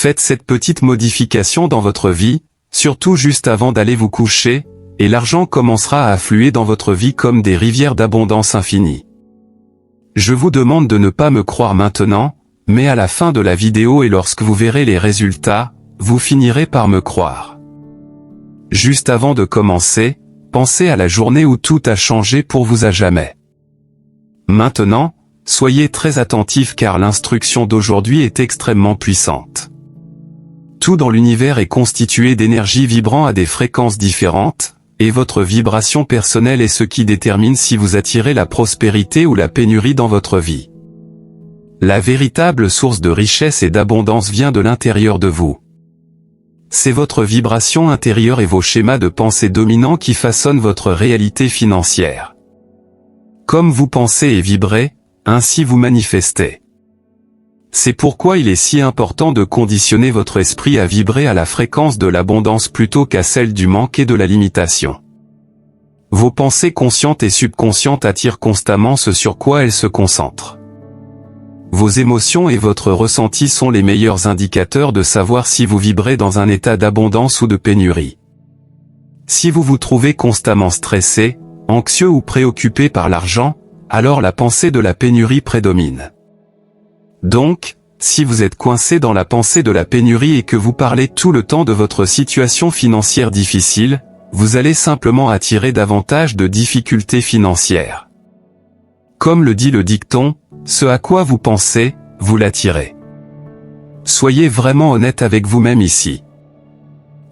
Faites cette petite modification dans votre vie, surtout juste avant d'aller vous coucher, et l'argent commencera à affluer dans votre vie comme des rivières d'abondance infinie. Je vous demande de ne pas me croire maintenant, mais à la fin de la vidéo et lorsque vous verrez les résultats, vous finirez par me croire. Juste avant de commencer, pensez à la journée où tout a changé pour vous à jamais. Maintenant, soyez très attentifs car l'instruction d'aujourd'hui est extrêmement puissante. Tout dans l'univers est constitué d'énergie vibrant à des fréquences différentes, et votre vibration personnelle est ce qui détermine si vous attirez la prospérité ou la pénurie dans votre vie. La véritable source de richesse et d'abondance vient de l'intérieur de vous. C'est votre vibration intérieure et vos schémas de pensée dominants qui façonnent votre réalité financière. Comme vous pensez et vibrez, ainsi vous manifestez. C'est pourquoi il est si important de conditionner votre esprit à vibrer à la fréquence de l'abondance plutôt qu'à celle du manque et de la limitation. Vos pensées conscientes et subconscientes attirent constamment ce sur quoi elles se concentrent. Vos émotions et votre ressenti sont les meilleurs indicateurs de savoir si vous vibrez dans un état d'abondance ou de pénurie. Si vous vous trouvez constamment stressé, anxieux ou préoccupé par l'argent, alors la pensée de la pénurie prédomine. Donc, si vous êtes coincé dans la pensée de la pénurie et que vous parlez tout le temps de votre situation financière difficile, vous allez simplement attirer davantage de difficultés financières. Comme le dit le dicton, ce à quoi vous pensez, vous l'attirez. Soyez vraiment honnête avec vous-même ici.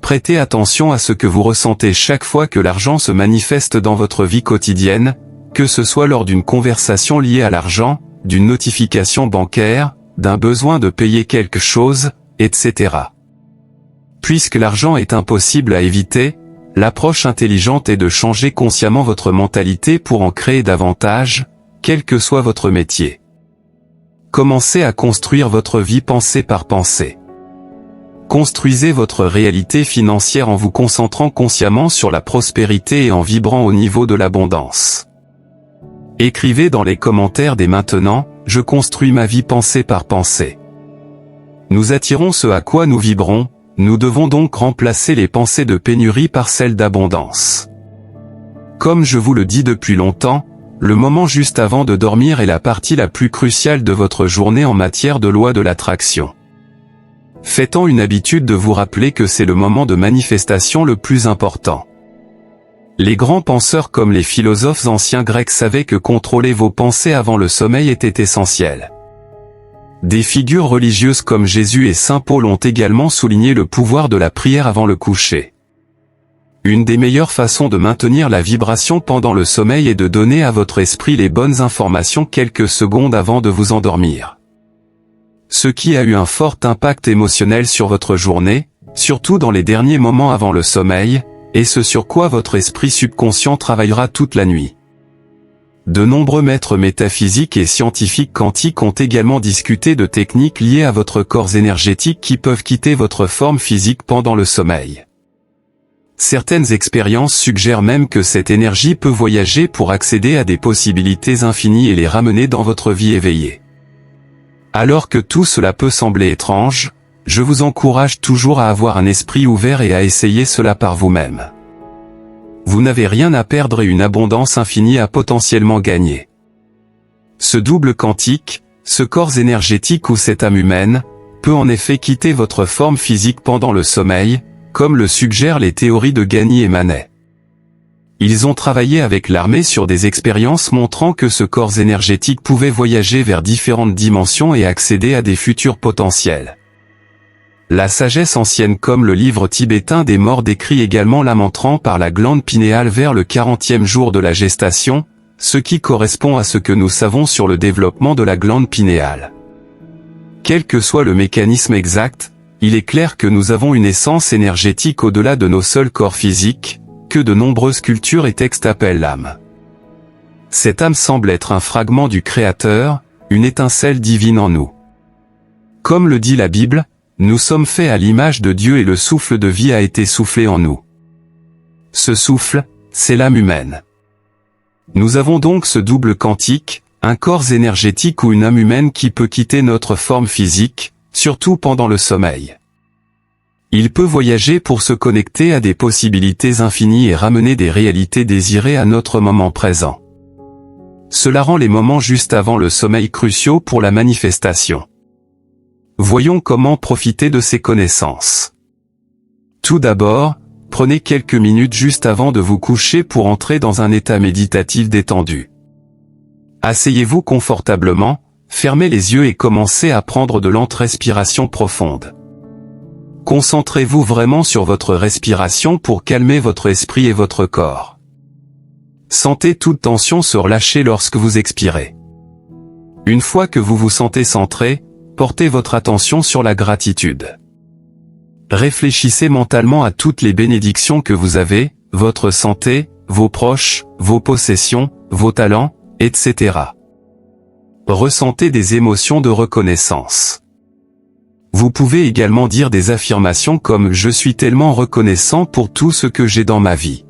Prêtez attention à ce que vous ressentez chaque fois que l'argent se manifeste dans votre vie quotidienne, que ce soit lors d'une conversation liée à l'argent, d'une notification bancaire, d'un besoin de payer quelque chose, etc. Puisque l'argent est impossible à éviter, l'approche intelligente est de changer consciemment votre mentalité pour en créer davantage, quel que soit votre métier. Commencez à construire votre vie pensée par pensée. Construisez votre réalité financière en vous concentrant consciemment sur la prospérité et en vibrant au niveau de l'abondance. Écrivez dans les commentaires dès maintenant, je construis ma vie pensée par pensée. Nous attirons ce à quoi nous vibrons, nous devons donc remplacer les pensées de pénurie par celles d'abondance. Comme je vous le dis depuis longtemps, le moment juste avant de dormir est la partie la plus cruciale de votre journée en matière de loi de l'attraction. Faites-en une habitude de vous rappeler que c'est le moment de manifestation le plus important. Les grands penseurs comme les philosophes anciens grecs savaient que contrôler vos pensées avant le sommeil était essentiel. Des figures religieuses comme Jésus et Saint Paul ont également souligné le pouvoir de la prière avant le coucher. Une des meilleures façons de maintenir la vibration pendant le sommeil est de donner à votre esprit les bonnes informations quelques secondes avant de vous endormir. Ce qui a eu un fort impact émotionnel sur votre journée, surtout dans les derniers moments avant le sommeil, et ce sur quoi votre esprit subconscient travaillera toute la nuit. De nombreux maîtres métaphysiques et scientifiques quantiques ont également discuté de techniques liées à votre corps énergétique qui peuvent quitter votre forme physique pendant le sommeil. Certaines expériences suggèrent même que cette énergie peut voyager pour accéder à des possibilités infinies et les ramener dans votre vie éveillée. Alors que tout cela peut sembler étrange, je vous encourage toujours à avoir un esprit ouvert et à essayer cela par vous-même. Vous n'avez rien à perdre et une abondance infinie à potentiellement gagner. Ce double quantique, ce corps énergétique ou cette âme humaine, peut en effet quitter votre forme physique pendant le sommeil, comme le suggèrent les théories de Gagny et Manet. Ils ont travaillé avec l'armée sur des expériences montrant que ce corps énergétique pouvait voyager vers différentes dimensions et accéder à des futurs potentiels. La sagesse ancienne comme le livre tibétain des morts décrit également l'âme entrant par la glande pinéale vers le 40e jour de la gestation, ce qui correspond à ce que nous savons sur le développement de la glande pinéale. Quel que soit le mécanisme exact, il est clair que nous avons une essence énergétique au-delà de nos seuls corps physiques, que de nombreuses cultures et textes appellent l'âme. Cette âme semble être un fragment du Créateur, une étincelle divine en nous. Comme le dit la Bible, nous sommes faits à l'image de Dieu et le souffle de vie a été soufflé en nous. Ce souffle, c'est l'âme humaine. Nous avons donc ce double quantique, un corps énergétique ou une âme humaine qui peut quitter notre forme physique, surtout pendant le sommeil. Il peut voyager pour se connecter à des possibilités infinies et ramener des réalités désirées à notre moment présent. Cela rend les moments juste avant le sommeil cruciaux pour la manifestation. Voyons comment profiter de ces connaissances. Tout d'abord, prenez quelques minutes juste avant de vous coucher pour entrer dans un état méditatif détendu. Asseyez-vous confortablement, fermez les yeux et commencez à prendre de lentes respirations profondes. Concentrez-vous vraiment sur votre respiration pour calmer votre esprit et votre corps. Sentez toute tension se relâcher lorsque vous expirez. Une fois que vous vous sentez centré, portez votre attention sur la gratitude. Réfléchissez mentalement à toutes les bénédictions que vous avez, votre santé, vos proches, vos possessions, vos talents, etc. Ressentez des émotions de reconnaissance. Vous pouvez également dire des affirmations comme « Je suis tellement reconnaissant pour tout ce que j'ai dans ma vie ».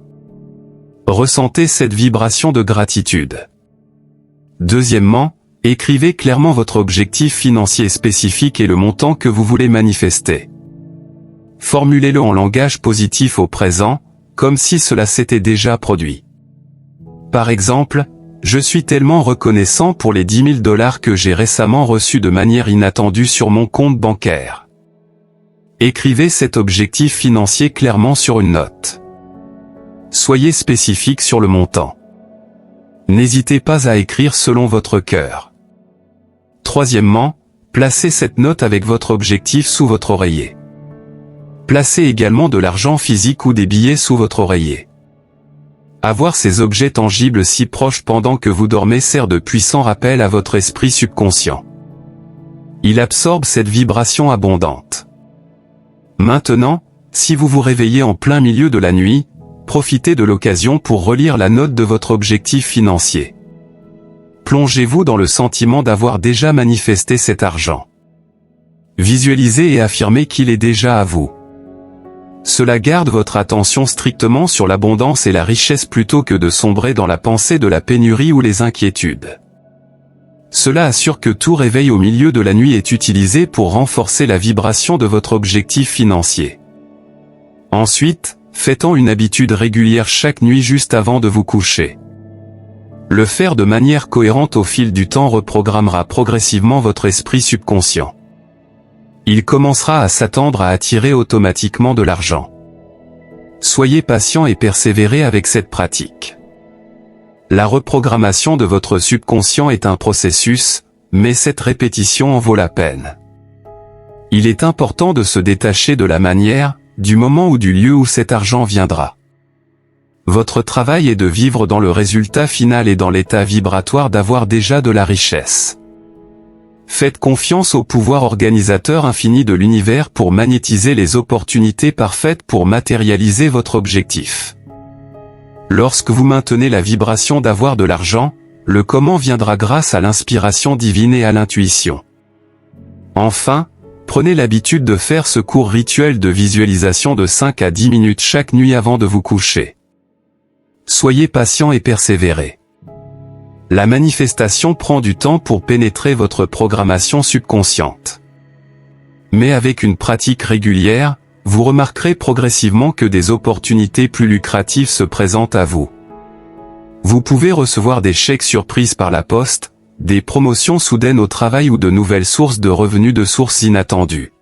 Ressentez cette vibration de gratitude. Deuxièmement, écrivez clairement votre objectif financier spécifique et le montant que vous voulez manifester. Formulez-le en langage positif au présent, comme si cela s'était déjà produit. Par exemple, je suis tellement reconnaissant pour les 10 000 $ que j'ai récemment reçus de manière inattendue sur mon compte bancaire. Écrivez cet objectif financier clairement sur une note. Soyez spécifique sur le montant. N'hésitez pas à écrire selon votre cœur. Troisièmement, placez cette note avec votre objectif sous votre oreiller. Placez également de l'argent physique ou des billets sous votre oreiller. Avoir ces objets tangibles si proches pendant que vous dormez sert de puissant rappel à votre esprit subconscient. Il absorbe cette vibration abondante. Maintenant, si vous vous réveillez en plein milieu de la nuit, profitez de l'occasion pour relire la note de votre objectif financier. Plongez-vous dans le sentiment d'avoir déjà manifesté cet argent. Visualisez et affirmez qu'il est déjà à vous. Cela garde votre attention strictement sur l'abondance et la richesse plutôt que de sombrer dans la pensée de la pénurie ou les inquiétudes. Cela assure que tout réveil au milieu de la nuit est utilisé pour renforcer la vibration de votre objectif financier. Ensuite, faites-en une habitude régulière chaque nuit juste avant de vous coucher. Le faire de manière cohérente au fil du temps reprogrammera progressivement votre esprit subconscient. Il commencera à s'attendre à attirer automatiquement de l'argent. Soyez patient et persévérez avec cette pratique. La reprogrammation de votre subconscient est un processus, mais cette répétition en vaut la peine. Il est important de se détacher de la manière, du moment ou du lieu où cet argent viendra. Votre travail est de vivre dans le résultat final et dans l'état vibratoire d'avoir déjà de la richesse. Faites confiance au pouvoir organisateur infini de l'univers pour magnétiser les opportunités parfaites pour matérialiser votre objectif. Lorsque vous maintenez la vibration d'avoir de l'argent, le comment viendra grâce à l'inspiration divine et à l'intuition. Enfin, prenez l'habitude de faire ce court rituel de visualisation de 5 à 10 minutes chaque nuit avant de vous coucher. Soyez patient et persévérez. La manifestation prend du temps pour pénétrer votre programmation subconsciente. Mais avec une pratique régulière, vous remarquerez progressivement que des opportunités plus lucratives se présentent à vous. Vous pouvez recevoir des chèques surprises par la poste, des promotions soudaines au travail ou de nouvelles sources de revenus de sources inattendues.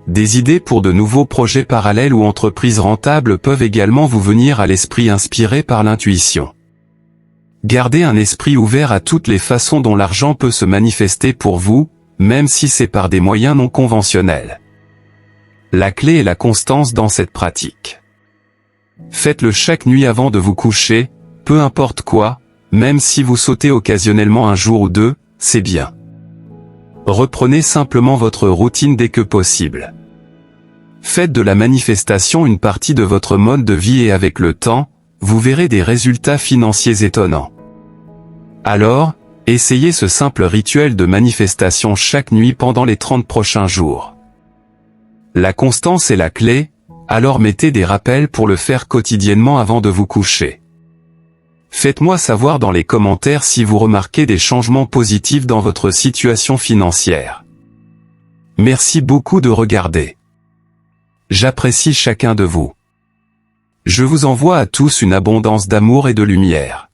Des idées pour de nouveaux projets parallèles ou entreprises rentables peuvent également vous venir à l'esprit inspirés par l'intuition. Gardez un esprit ouvert à toutes les façons dont l'argent peut se manifester pour vous, même si c'est par des moyens non conventionnels. La clé est la constance dans cette pratique. Faites-le chaque nuit avant de vous coucher, peu importe quoi, même si vous sautez occasionnellement un jour ou deux, c'est bien. Reprenez simplement votre routine dès que possible. Faites de la manifestation une partie de votre mode de vie et avec le temps, vous verrez des résultats financiers étonnants. Alors, essayez ce simple rituel de manifestation chaque nuit pendant les 30 prochains jours. La constance est la clé, alors mettez des rappels pour le faire quotidiennement avant de vous coucher. Faites-moi savoir dans les commentaires si vous remarquez des changements positifs dans votre situation financière. Merci beaucoup de regarder. j'apprécie chacun de vous. Je vous envoie à tous une abondance d'amour et de lumière.